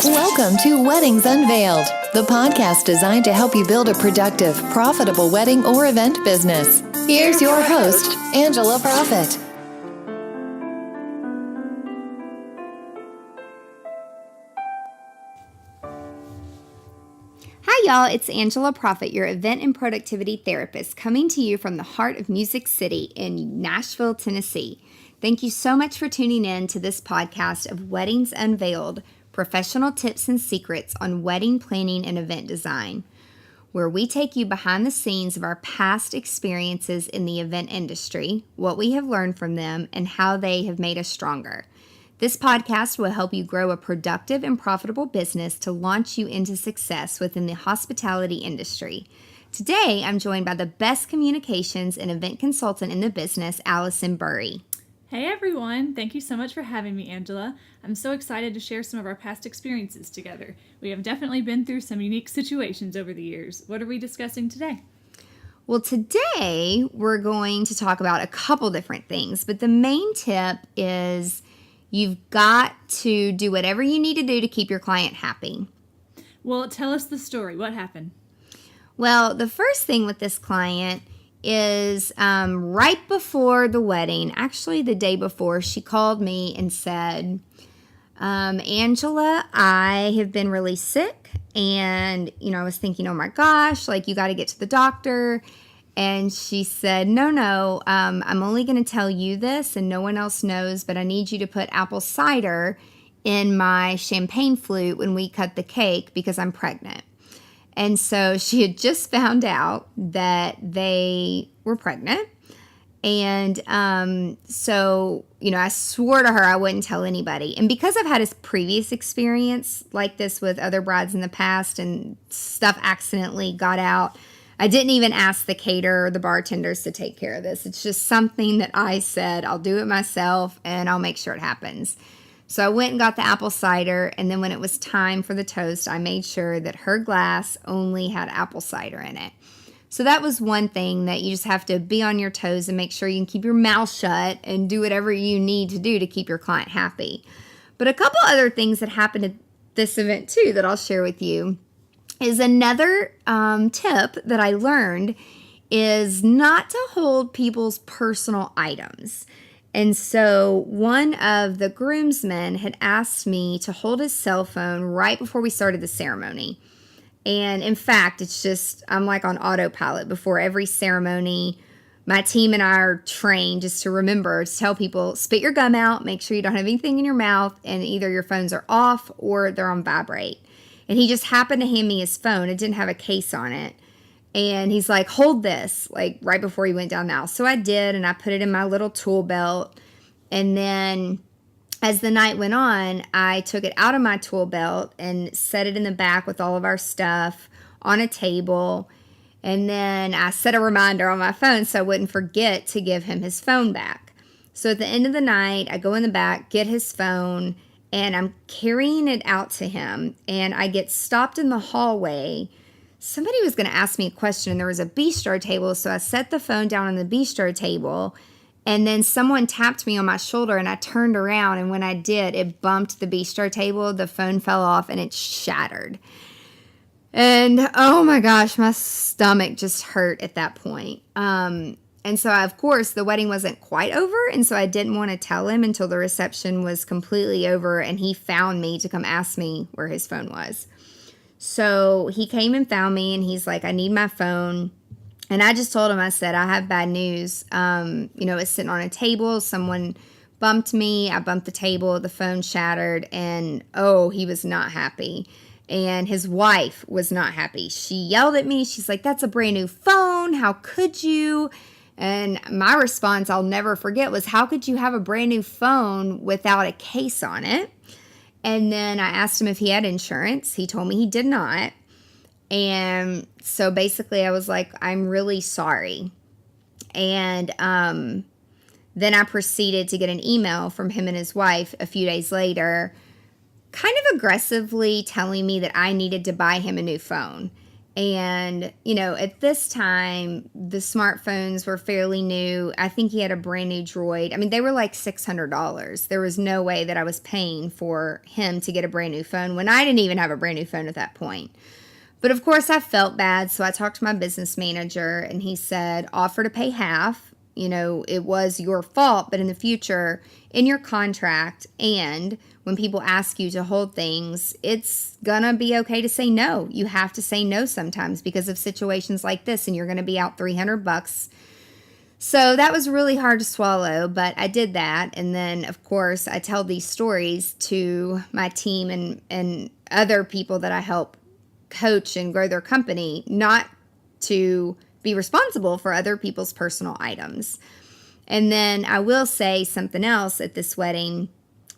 Welcome to Weddings Unveiled, the podcast designed to help you build a productive, profitable wedding or event business. Here's your host, Angela Profit. Hi, y'all. It's Angela Profit, your event and productivity therapist, coming to you from the heart of Music City in Nashville, Tennessee. Thank you so much for tuning in to this podcast of Weddings Unveiled, professional tips and secrets on wedding planning and event design, where we take you behind the scenes of our past experiences in the event industry, what we have learned from them, and how they have made us stronger. This podcast will help you grow a productive and profitable business to launch you into success within the hospitality industry. Today, I'm joined by the best communications and event consultant in the business, Alison Burry. Hey everyone, thank you so much for having me, Angela. I'm so excited to share some of our past experiences together. We have definitely been through some unique situations over the years. What are we discussing today? Well, today we're going to talk about a couple different things, but the main tip is you've got to do whatever you need to do to keep your client happy. Well, tell us the story. What happened? Well, the first thing with this client is right before the wedding, actually the day before, she called me and said, Angela, I have been really sick. And, I was thinking, oh my gosh, you got to get to the doctor. And she said, no, I'm only going to tell you this and no one else knows, but I need you to put apple cider in my champagne flute when we cut the cake because I'm pregnant. And so she had just found out that they were pregnant. And so, I swore to her I wouldn't tell anybody. And because I've had a previous experience like this with other brides in the past and stuff accidentally got out, I didn't even ask the caterer or the bartenders to take care of this. It's just something that I said, I'll do it myself and I'll make sure it happens. So I went and got the apple cider, and then when it was time for the toast, I made sure that her glass only had apple cider in it. So that was one thing that you just have to be on your toes and make sure you can keep your mouth shut and do whatever you need to do to keep your client happy. But a couple other things that happened at this event too that I'll share with you is another tip that I learned is not to hold people's personal items. And so one of the groomsmen had asked me to hold his cell phone right before we started the ceremony. And in fact, I'm like on autopilot before every ceremony. My team and I are trained just to remember to tell people, spit your gum out, make sure you don't have anything in your mouth, and either your phones are off or they're on vibrate. And he just happened to hand me his phone. It didn't have a case on it. And he's like, hold this, right before he went down the aisle. So I did, and I put it in my little tool belt. And then as the night went on, I took it out of my tool belt and set it in the back with all of our stuff on a table. And then I set a reminder on my phone so I wouldn't forget to give him his phone back. So at the end of the night, I go in the back, get his phone, and I'm carrying it out to him. And I get stopped in the hallway. Somebody was going to ask me a question, and there was a bistro table, so I set the phone down on the bistro table, and then someone tapped me on my shoulder, and I turned around, and when I did, it bumped the bistro table, the phone fell off, and it shattered. And, oh my gosh, my stomach just hurt at that point. And so, of course, the wedding wasn't quite over, and so I didn't want to tell him until the reception was completely over, and he found me to come ask me where his phone was. So he came and found me, and he's like, I need my phone. And I just told him, I said, I have bad news. It's sitting on a table. Someone bumped me. I bumped the table. The phone shattered. And, he was not happy. And his wife was not happy. She yelled at me. She's like, that's a brand new phone. How could you? And my response, I'll never forget, was, how could you have a brand new phone without a case on it? And then I asked him if he had insurance. He told me he did not. And so basically I was like, I'm really sorry. And then I proceeded to get an email from him and his wife a few days later, kind of aggressively telling me that I needed to buy him a new phone. And, at this time, the smartphones were fairly new. I think he had a brand new Droid. I mean, they were like $600. There was no way that I was paying for him to get a brand new phone when I didn't even have a brand new phone at that point. But of course, I felt bad. So I talked to my business manager and he said, offer to pay half. It was your fault, but in the future, in your contract, and when people ask you to hold things, it's gonna be okay to say no. You have to say no sometimes because of situations like this, and you're gonna be out $300. So that was really hard to swallow, but I did that. And then, of course, I tell these stories to my team and other people that I help coach and grow their company, not to be responsible for other people's personal items. And then I will say something else at this wedding.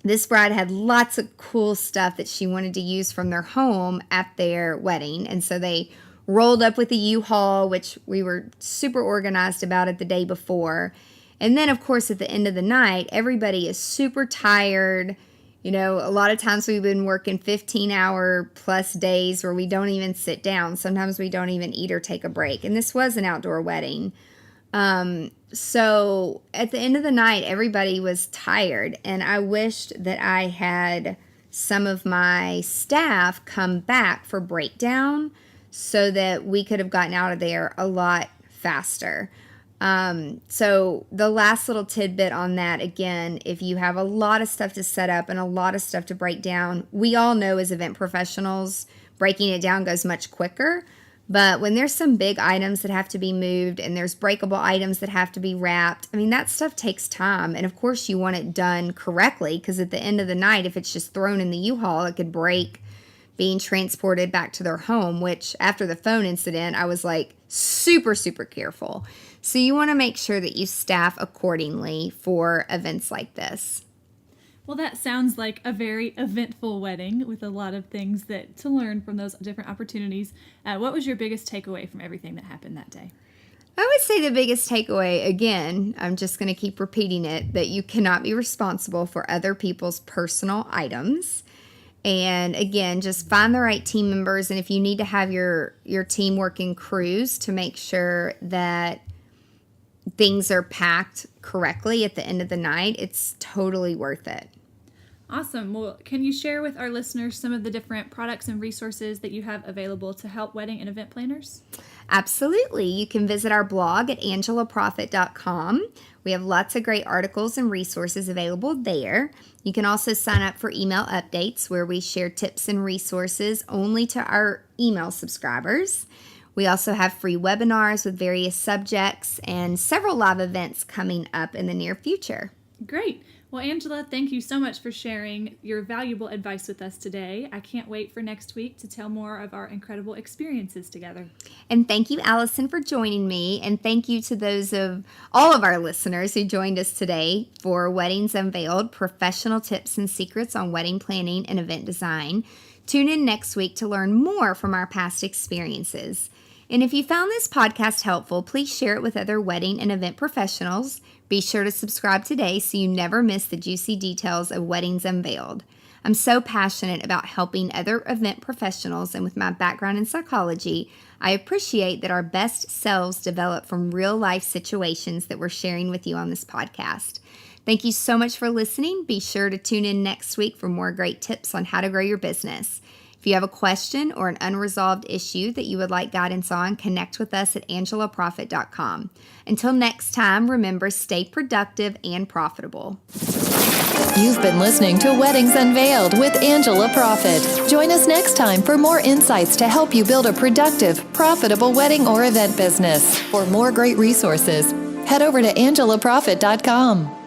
This bride had lots of cool stuff that she wanted to use from their home at their wedding. And so they rolled up with a U-Haul, which we were super organized about it the day before. And then, of course, at the end of the night, everybody is super tired. A lot of times we've been working 15-hour plus days where we don't even sit down. Sometimes we don't even eat or take a break. And this was an outdoor wedding. So at the end of the night, everybody was tired. And I wished that I had some of my staff come back for breakdown so that we could have gotten out of there a lot faster. So the last little tidbit on that, again, if you have a lot of stuff to set up and a lot of stuff to break down, we all know as event professionals, breaking it down goes much quicker. But when there's some big items that have to be moved and there's breakable items that have to be wrapped, that stuff takes time. And of course you want it done correctly because at the end of the night, if it's just thrown in the U-Haul, it could break being transported back to their home, which after the phone incident, I was like super, super careful. So you want to make sure that you staff accordingly for events like this. Well, that sounds like a very eventful wedding with a lot of things to learn from those different opportunities. What was your biggest takeaway from everything that happened that day? I would say the biggest takeaway, again, I'm just going to keep repeating it, that you cannot be responsible for other people's personal items. And again, just find the right team members. And if you need to have your team work in crews to make sure that things are packed correctly at the end of the night, it's totally worth it. Awesome. Well, can you share with our listeners some of the different products and resources that you have available to help wedding and event planners? Absolutely. You can visit our blog at angelaprofit.com. We have lots of great articles and resources available there. You can also sign up for email updates where we share tips and resources only to our email subscribers. We also have free webinars with various subjects and several live events coming up in the near future. Great. Well, Angela, thank you so much for sharing your valuable advice with us today. I can't wait for next week to tell more of our incredible experiences together. And thank you, Alison, for joining me. And thank you to those of all of our listeners who joined us today for Weddings Unveiled, professional tips and secrets on wedding planning and event design. Tune in next week to learn more from our past experiences. And if you found this podcast helpful, please share it with other wedding and event professionals. Be sure to subscribe today so you never miss the juicy details of Weddings Unveiled. I'm so passionate about helping other event professionals, and with my background in psychology, I appreciate that our best selves develop from real-life situations that we're sharing with you on this podcast. Thank you so much for listening. Be sure to tune in next week for more great tips on how to grow your business. If you have a question or an unresolved issue that you would like guidance on, connect with us at angelaprofit.com. Until next time, remember, stay productive and profitable. You've been listening to Weddings Unveiled with Angela Profit. Join us next time for more insights to help you build a productive, profitable wedding or event business. For more great resources, head over to angelaprofit.com.